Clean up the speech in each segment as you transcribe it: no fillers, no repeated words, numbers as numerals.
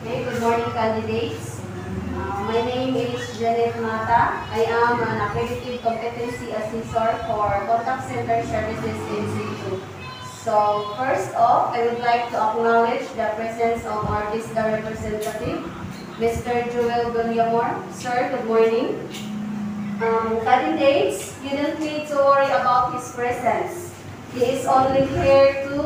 Okay, good morning candidates. My name is Janet Mata. I am an accredited competency assessor for contact center services in COC2. So first off, I would like to acknowledge the presence of our visitor representative, Mr. Joel Guillamor. Sir, good morning. Candidates, you don't need to worry about his presence. He is only here to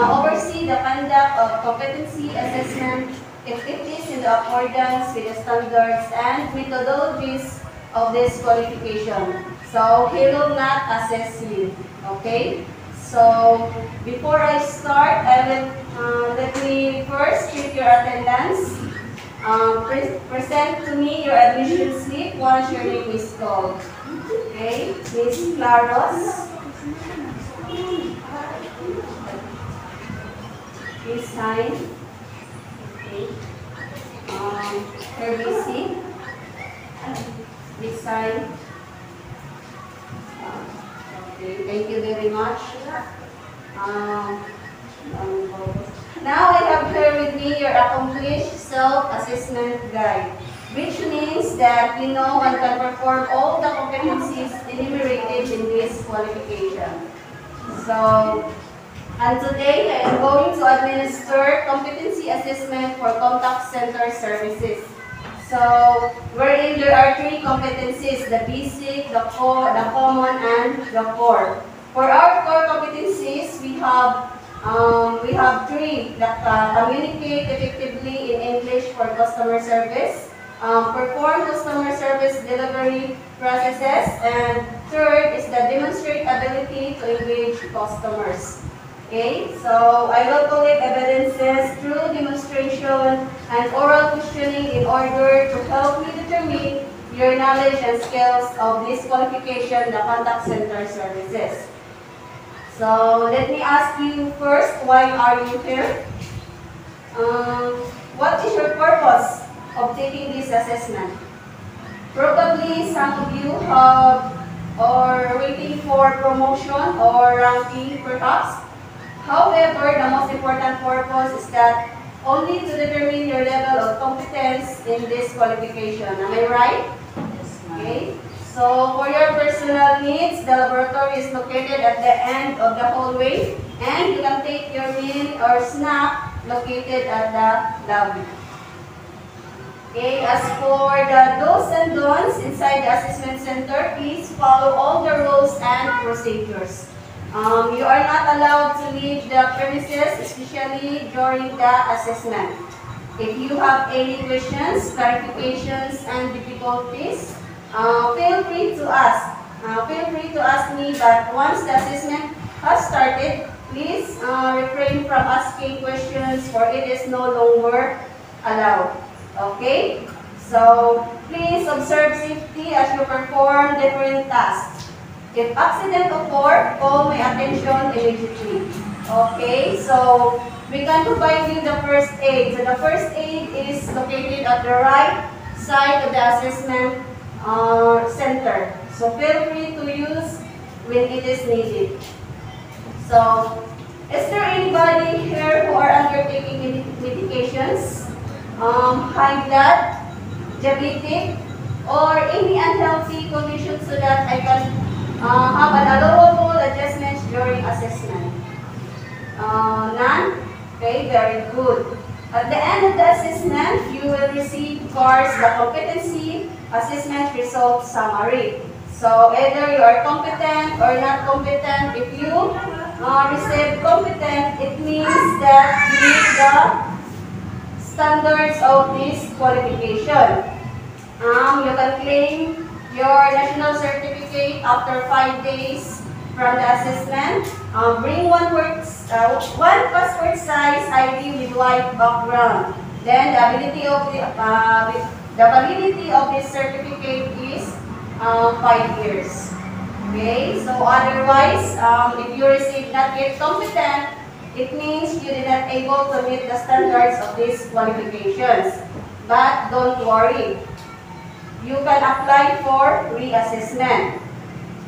oversee the conduct of competency assessment if it is in the accordance with the standards and methodologies of this qualification. So he will not assess you. Okay? So before I start, let me first check your attendance. Present to me your admission slip once your name is called. Okay, Miss Claros. Please sign. Okay. Her BC. Please sign. Okay, thank you very much. Now I have here with me your accomplished self-assessment guide, which means that you know and can perform all the competencies enumerated in this qualification. And today I am going to administer competency assessment for contact center services. So, wherein there are three competencies: the basic, the core, the common, and the core. For our core competencies, we have three: that communicate effectively in English for customer service, perform customer service delivery processes, and third is the demonstrate ability to engage customers. Okay, so I will collect evidences through demonstration and oral questioning in order to help you determine your knowledge and skills of this qualification, the contact center services. So let me ask you first, why are you here? What is your purpose of taking this assessment? Probably some of you have or waiting for promotion or ranking perhaps. However, the most important purpose is that only to determine your level of competence in this qualification. Am I right? Okay. So, for your personal needs, the laboratory is located at the end of the hallway, and you can take your meal or snack located at the lobby. Okay, as for the do's and don'ts inside the assessment center, please follow all the rules and procedures. You are not allowed to leave the premises, especially during the assessment. If you have any questions, clarifications, and difficulties, feel free to ask. Feel free to ask me, but once the assessment has started, please refrain from asking questions, for it is no longer allowed. Okay? So, please observe safety as you perform different tasks. If accident occur, call my attention immediately. Okay? So, we can provide you the first aid. So, the first aid is located at the right side of the assessment center. So feel free to use when it is needed. So, is there anybody here who are undertaking medications, high blood, diabetic, or any unhealthy condition so that I can have an allowable adjustments during assessment? None? Okay, very good. At the end of the assessment, you will receive, of course, the competency assessment result summary. So either you are competent or not competent. If you receive competent, it means that you meet the standards of this qualification. You can claim your national certificate after 5 days from the assessment. Bring one passport size ID with white background. Then the validity of this certificate is 5 years. Okay, so otherwise, if you receive not yet competent, it means you did not able to meet the standards of these qualifications. But don't worry, you can apply for reassessment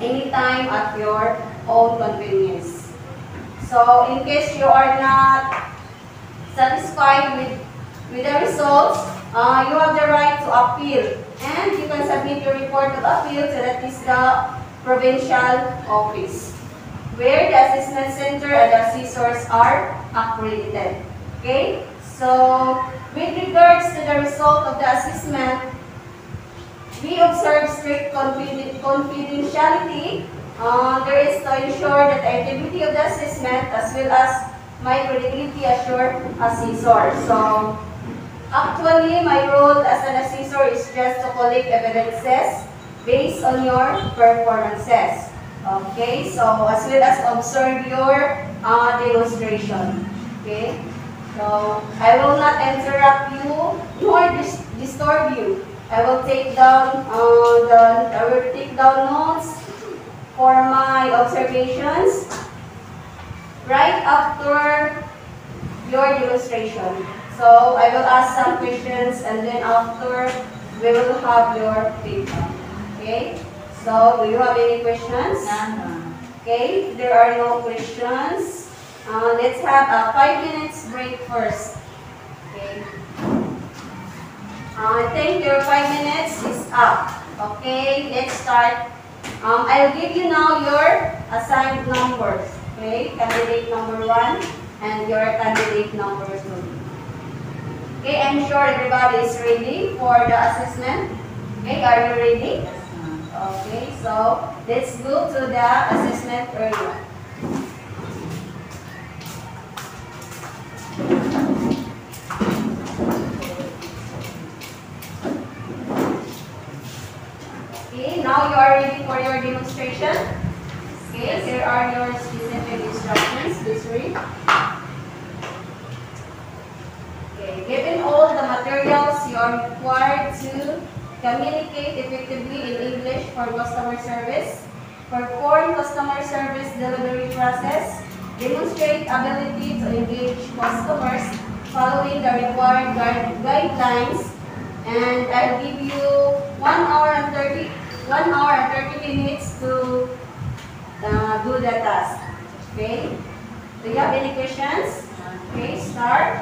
anytime at your own convenience. So in case you are not satisfied with with the results, you have the right to appeal. And you can submit your report of appeal to that is the provincial office, where the assessment center and the assessors are accredited. Okay? So, with regards to the result of the assessment, we observe strict confidentiality. There is to ensure that the integrity of the assessment as well as my credibility assured assessor. So, actually, my role as an assessor is just to collect evidences based on your performances. Okay, so as well as observe your demonstration. Okay, so I will not interrupt you nor disturb you. I will take down notes for my observations right after your demonstration. So I will ask some questions and then after we will have your feedback. Okay? So do you have any questions? Okay, there are no questions. Let's have a 5 minutes break first. Okay. I think your 5 minutes is up. Okay, let's start. I'll give you now your assigned numbers. Okay, candidate number 1 and your candidate number 2. Okay, I'm sure everybody is ready for the assessment. Okay, are you ready? Okay, so let's go to the assessment area. Okay, now you are ready for your demonstration. Okay, here are your specific instructions. Please read. Okay, given all the materials you are required to communicate effectively in English for customer service, perform customer service delivery process, demonstrate ability to engage customers following the required guidelines, and I'll give you 1 hour and 30 minutes to do the task. Okay? Do you have any questions? Okay, start.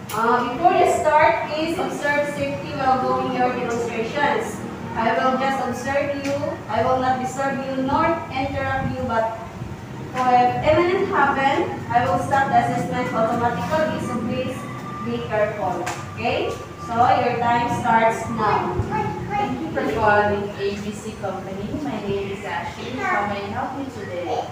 Before you start, please observe safety while doing your demonstrations. I will just observe you. I will not disturb you nor interrupt you, but if imminent happen, I will stop the assessment automatically, so please be careful. Okay? So your time starts now. Thank you for calling ABC Company. My name is Ashley. How may I help you today?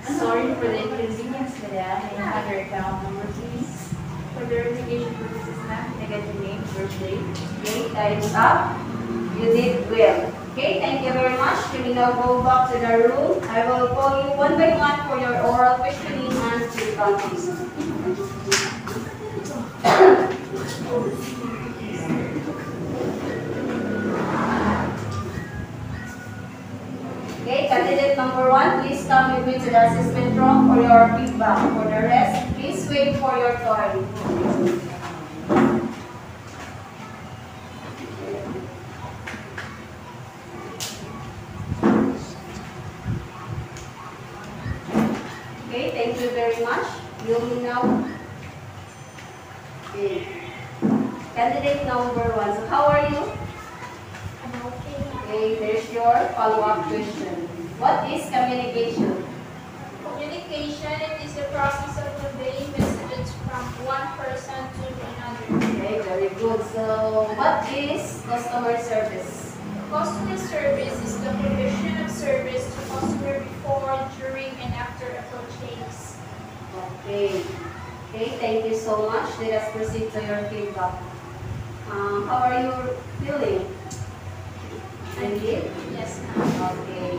Sorry for the inconvenience, madam. May I have your account number, please? For verification purposes, ma'am, can I get your name, birthday? Okay, time's up. You did well. Okay, thank you very much. You may now go back to the room. I will call you one by one for your oral questioning and feedback. Okay, candidate number 1, please come with me to the assessment room for your feedback. For the rest, please wait for your turn. Okay, thank you very much. You may now. Okay. Candidate number 1. So how are you? Okay, there's your follow-up question. What is communication? Communication is the process of conveying messages from one person to another. Okay, very good. So, what is customer service? Customer service is the provision of service to customer before, during, and after a purchase. Okay. Okay, thank you so much. Let us proceed to your feedback. How are you feeling? Indeed? Yes, ma'am. Okay.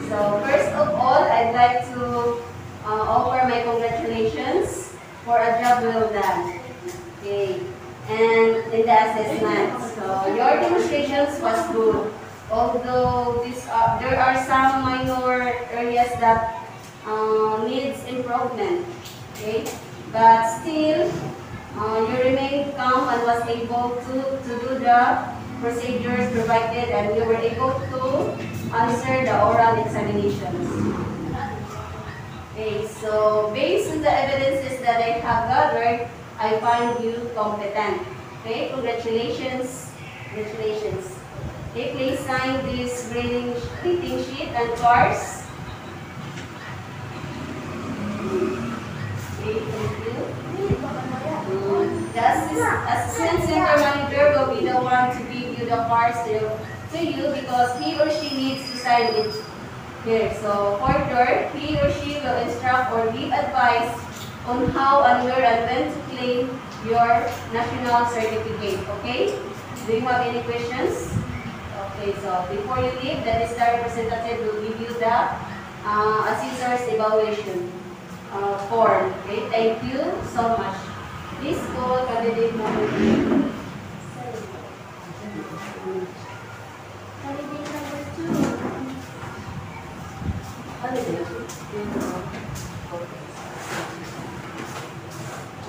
So, first of all, I'd like to offer my congratulations for a job well done. Okay. And in the assessment. So, your demonstrations was good. Although there are some minor areas that needs improvement. Okay. But still, you remained calm and was able to do the procedures provided, and you were able to answer the oral examinations. Okay, So, based on the evidences that I have gathered, I find you competent. Okay, congratulations. Congratulations. Okay, please sign this rating sheet and cards. Okay, thank you. The assistant center manager will be the one to give you the cards to you because he or she needs to sign it here. So further, he or she will instruct or give advice on how and where and when to claim your national certificate. Okay? Do you have any questions? Okay, so before you leave, the district representative will give you the assessor's evaluation form. Okay, thank you so much. Please call candidate number 2. Candidate number 2.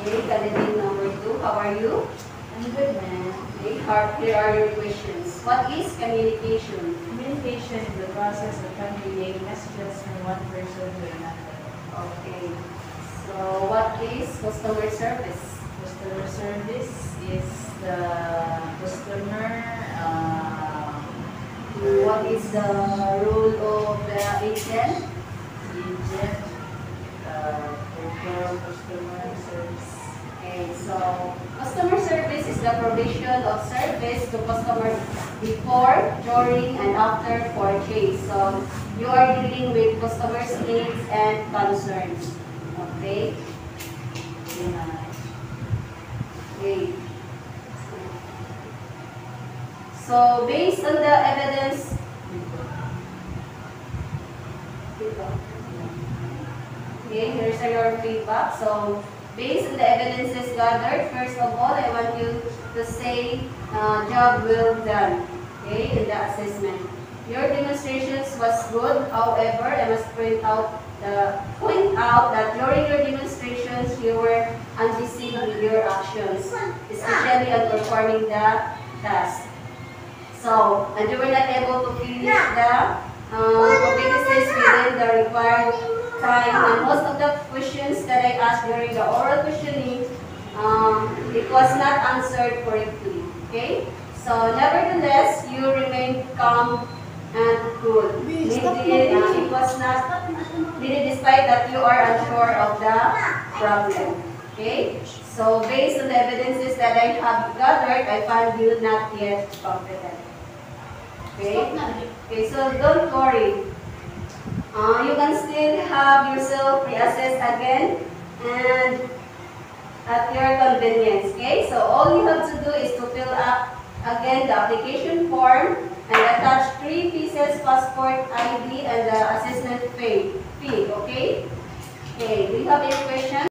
Okay, candidate number 2, how are you? I'm good, man. Okay, here are your questions. What is communication? Communication is the process of conveying messages from one person to another. Okay, so what is customer service? Customer service is the customer. What is the role of the agent? Agent, perform customer service. Okay, so customer service is the provision of service to customers before, during, and after purchase. So you are dealing with customers' needs and concerns. Okay. Yeah. Okay. So based on the evidence, okay, here's your feedback. So based on the evidences gathered, first of all, I want you to say job well done. Okay, in the assessment. Your demonstrations was good. However, I must point out that during your demonstrations, you were undeceived with your actions, especially on performing the task. So, and you were not able to finish the competencies within the required time. And most of the questions that I asked during the oral questioning, it was not answered correctly. Okay? So, nevertheless, you remained calm and cool. It was not needed despite that you are unsure of the problem. Okay? So, based on the evidences that I have gathered, I found you not yet competent. Okay? Okay, so don't worry. You can still have yourself reassessed again and at your convenience. Okay? So all you have to do is to fill up again the application form and attach 3 pieces passport ID and the assessment fee. Okay? Okay, do you have any questions?